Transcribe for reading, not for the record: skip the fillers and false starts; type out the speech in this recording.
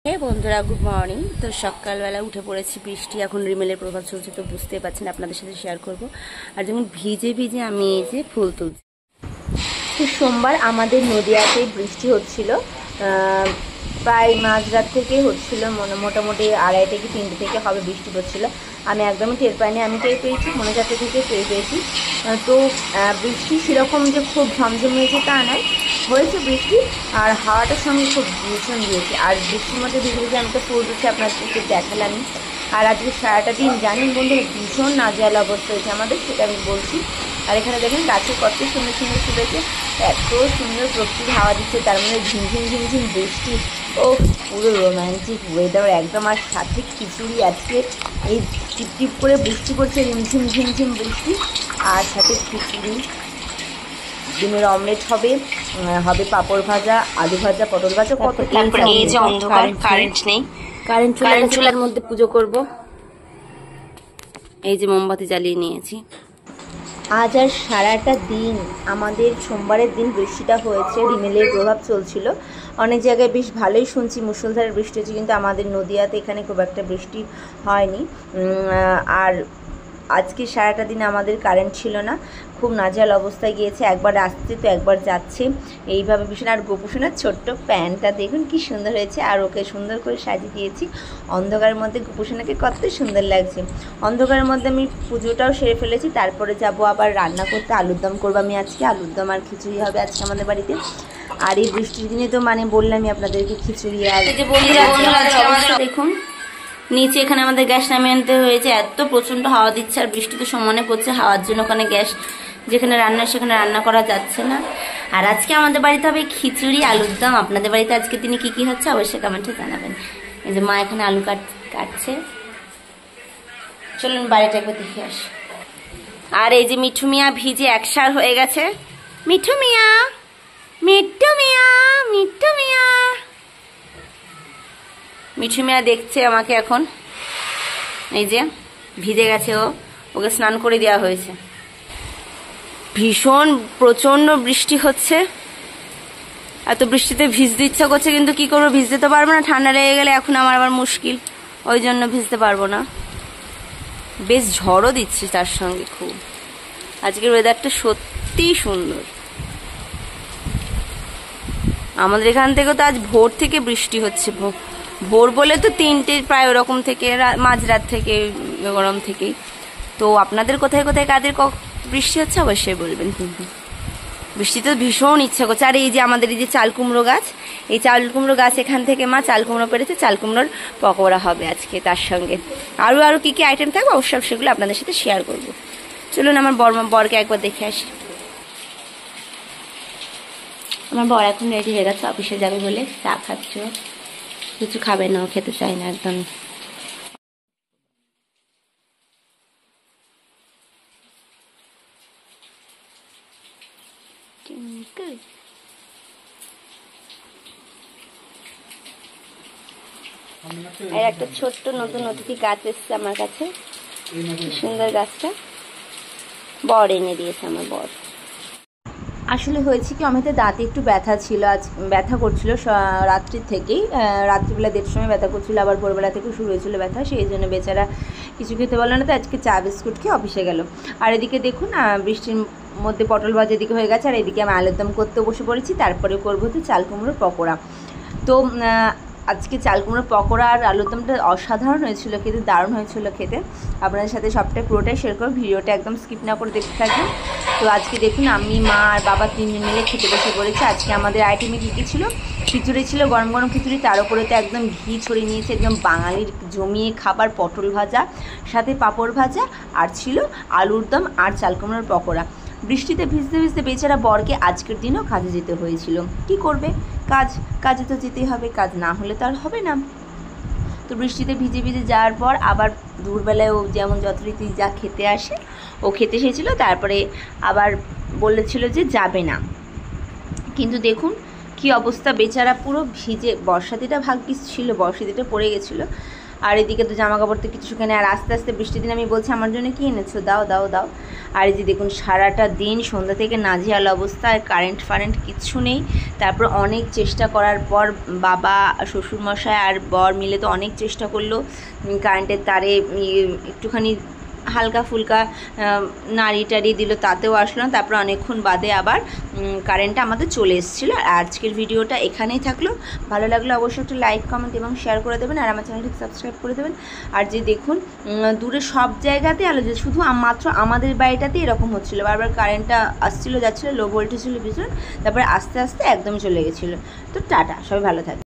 হে বন্ধুরা, good morning. তো সকালবেলা উঠে পড়েছি, বৃষ্টি এখন রিমেলের প্রভাব চলছে, তো বুঝতে পারছেন, আপনাদের সাথে শেয়ার করব। আর যেমন ভিজে ভিজে আমি এই যে ফুল তুলছি। তো সোমবার আমাদের নদিয়াতে বৃষ্টি হচ্ছিল, প্রায় মাঝরাত থেকে হচ্ছিল, মোটামুটি 2:30 কি 3টে থেকে হবে বৃষ্টি হচ্ছিল। আমি একদমই টের পাইনি, আমি টের পেয়েছি মনে যাত্রা থেকে টের পেয়েছি। তো বৃষ্টি সেরকম যে খুব ঝমঝম হয়েছে তা নয়, হয়েছে বৃষ্টি, আর হাওয়াটার সঙ্গে খুব ভীষণ দিয়েছে। আর বৃষ্টির মধ্যে ভিজে ভিজে আমি তো ফুল দিচ্ছি, আপনাদেরকে দেখালামই। আর আজকে সারাটা দিন জানেন বন্ধুরা, ভীষণ নাজেহাল অবস্থা হয়েছে আমাদের, সেটা আমি বলছি। আর এখানে দেখেন গাছে কত সুন্দর সুন্দর ফুল হয়েছে, এত সুন্দর প্রকৃতির হাওয়া দিচ্ছে, তার মধ্যে ঝিমঝিম ঝিমঝিম বৃষ্টি। ও পুরো রোম্যান্টিক ওয়েদার একদম। আর সাথে খিচুড়ি, আজকে এই টিপটিপ করে বৃষ্টি পড়ছে, ঝিমঝিম ঝিমঝিম বৃষ্টি, আর সাথে খিচুড়ি, ডিমের অমলেট হবে, হবে পাঁপড় ভাজা, আলু ভাজা, পটল ভাজা, কত। এই যে অন্ধকার, কারেন্ট নেই, কারেন্ট চুলার মধ্যে পুজো করব। এই যে মোমবাতি জ্বালিয়ে নিয়েছি। আজ আর সারাটা দিন আমাদের সোমবারের দিন বৃষ্টিটা হয়েছে, রিমেলের প্রভাব চলছিল। অনেক জায়গায় বেশ ভালোই শুনছি মুষলধারে বৃষ্টি হচ্ছে, কিন্তু আমাদের নদিয়াতে এখানে খুব একটা বৃষ্টি হয়নি। আর আজকে সারাটা দিন আমাদের কারেন্ট ছিল না, খুব নাজেহাল অবস্থায় গিয়েছে, একবার আসছে তো একবার যাচ্ছে, এইভাবে ভীষণ। আর গোপুসোনার ছোট্ট প্যান্টটা দেখুন কি সুন্দর হয়েছে, আর ওকে সুন্দর করে সাজিয়ে দিয়েছি। অন্ধকারের মধ্যে গোপুসোনাকে কত সুন্দর লাগছে। অন্ধকারের মধ্যে আমি পুজোটাও সেরে ফেলেছি, তারপরে যাব আবার রান্না করতে, আলুর দম করবো আমি আজকে। আলুর দম আর খিচুড়ি হবে আজকে আমাদের বাড়িতে। আর এই বৃষ্টির দিনে তো বললামই আপনাদেরকে খিচুড়ি। আর দেখুন নিচে এখানে আমাদের গ্যাস নামিয়ে আনতে হয়েছে, এত প্রচন্ড হাওয়া দিচ্ছে, আর বৃষ্টি তো সমানে পড়ছে, হাওয়ার জন্য ওখানে গ্যাস যেখানে রান্না সেখানে রান্না করা যাচ্ছে না। আর আজকে আমাদের বাড়িতে হবে খিচুড়ি, আলুর দম। আপনাদের বাড়িতে আজকে দিনে কি কি হচ্ছে অবশ্যই কমেন্টে জানাবেন। এই যে মা এখানে আলু কাটছে, চলুন বাড়িটা একবার দেখে আসি। আর এই যে মিঠু মিয়া ভিজে একসার হয়ে গেছে। মিঠু মিয়া, মিঠু মিয়া, মিঠু মিয়া, মিঠু মিয়া দেখছে আমাকে এখন। এই যে ভিজে গেছে ও, ওকে স্নান করে দেওয়া হয়েছে। ভীষণ প্রচন্ড বৃষ্টি হচ্ছে, এত বৃষ্টিতে ভিজতে ইচ্ছা করছে, কিন্তু কি করবো, ভিজতে তো পারবো না, ঠান্ডা লেগে গেলে এখন আমার আবার মুশকিল, ওই জন্য ভিজতে পারবো না। বেশ ঝড়ও দিচ্ছে তার সঙ্গে খুব। আজকের ওয়েদারটা সত্যি সুন্দর। আমাদের এখান থেকে তো আজ ভোর থেকে বৃষ্টি হচ্ছে, ভোর বলে তো 3টে প্রায় ওরকম থেকে, মাঝরাত থেকে, গরম থেকে। তো আপনাদের কোথায় কোথায় কাদের বৃষ্টি হচ্ছে অবশ্যই বলবেন। কিন্তু বৃষ্টি তো ভীষণ ইচ্ছা করছে। আর এই যে আমাদের এই যে চাল কুমড়ো গাছ, এই চাল কুমড়ো গাছ এখান থেকে মা চাল কুমড়ো পেরেছে, চাল কুমড়োর পকোড়া হবে আজকে, তার সঙ্গে আরো কি কি আইটেম থাকবে অবশ্যই সেগুলো আপনাদের সাথে শেয়ার করবো। চলুন আমার বরকে একবার দেখে আসি। আমার বর এখন রেডি হয়ে গেছে, অফিসে যাবে বলে চা খাচ্ছ, কিছু খাবে না, খেতে চায় না একদম। আর একটা ছোট্ট নতুন অতিথি গাছ এসছে আমার কাছে, সুন্দর গাছটা বর এনে দিয়েছে আমার বর। আসলে হয়েছে কি, অমিতের দাঁতে একটু ব্যথা ছিল, আজ ব্যথা করছিল রাত্রির থেকেই, রাত্রিবেলা 1:30 সময় ব্যথা করছিল, আবার ভোরবেলা থেকে শুরু হয়েছিল ব্যথা, সেই জন্য বেচারা কিছু খেতে পারলো না, তো আজকে চা বিস্কুট খেয়ে অফিসে গেল। আর এদিকে দেখুন বৃষ্টির মধ্যে পটল ভাজা এদিকে হয়ে গেছে, আর এদিকে আমি আলুর দম করতে বসে পড়েছি, তারপরে করবো তো চাল কুমড়োর পকোড়া। তো আজকে চাল কুমড়োর পকোড়া আর আলুর দমটা অসাধারণ হয়েছিল খেতে, দারুণ হয়েছিল খেতে। আপনাদের সাথে সবটাই পুরোটাই শেয়ার করব, ভিডিওটা একদম স্কিপ না করে দেখতে থাকবেন। তো আজকে দেখুন আমি, মা আর বাবা 3জন মিলে খেতে বসে পড়েছে। আজকে আমাদের আইটেমে কী কী ছিল, খিচুড়ি ছিল, গরম গরম খিচুড়ি, তার উপরে তো একদম ঘি ছড়িয়ে নিয়েছে, একদম বাঙালির জমিয়ে খাবার, পটল ভাজা, সাথে পাঁপড় ভাজা, আর ছিল আলুর দম আর চাল কুমড়োর পকোড়া। বৃষ্টিতে ভিজতে ভিজতে বেচারা বরকে আজকের দিনও কাজে যেতে হয়েছিল, কি করবে, কাজে তো যেতেই হবে, কাজ না হলে তো আর হবে না। তো বৃষ্টিতে ভিজে ভিজে যাওয়ার পর আবার দুপুরবেলায় ও যেমন যথারীতি যা খেতে আসে ও খেতে এসেছিলো, তারপরে আবার বলেছিল যে যাবে না, কিন্তু দেখুন কি অবস্থা, বেচারা পুরো ভিজে, বর্ষাতিটা ভাগ্যিস ছিল, বর্ষাতিটা পড়ে গেছিলো, আর এদিকে তো জামা কাপড় তো কিছু শুকায়, আর আস্তে আস্তে বৃষ্টির দিন আমি বলছি আমার জন্য কী এনেছো, দাও দাও দাও। আর এই যে দেখুন সারাটা দিন সন্ধ্যা থেকে নাজেহাল অবস্থা, আর কারেন্ট কিচ্ছু নেই। তারপর অনেক চেষ্টা করার পর বাবা, শ্বশুরমশাই আর বর মিলে তো অনেক চেষ্টা করলো, কারেন্টের তারে একটুখানি হালকা ফুলকা নাড়ি টাড়ি দিল, তাতেও আসলো না। তারপর অনেকক্ষণ বাদে আবার কারেন্টটা আমাদের চলে এসেছিলো। আর আজকের ভিডিওটা এখানেই থাকলো। ভালো লাগলে অবশ্যই একটু লাইক, কমেন্ট এবং শেয়ার করে দেবেন, আর আমার চ্যানেলটি সাবস্ক্রাইব করে দেবেন। আর যে দেখুন দূরে সব জায়গাতে আলো, শুধু মাত্র আমাদের বাড়িটাতে এরকম হচ্ছিলো, বারবার কারেন্টটা আসছিলো যাচ্ছিলো, লো ভোল্টেজ ছিল ভীষণ। তারপরে আস্তে আস্তে একদম চলে গেছিলো। তো টাটা, সবাই ভালো থাকবে।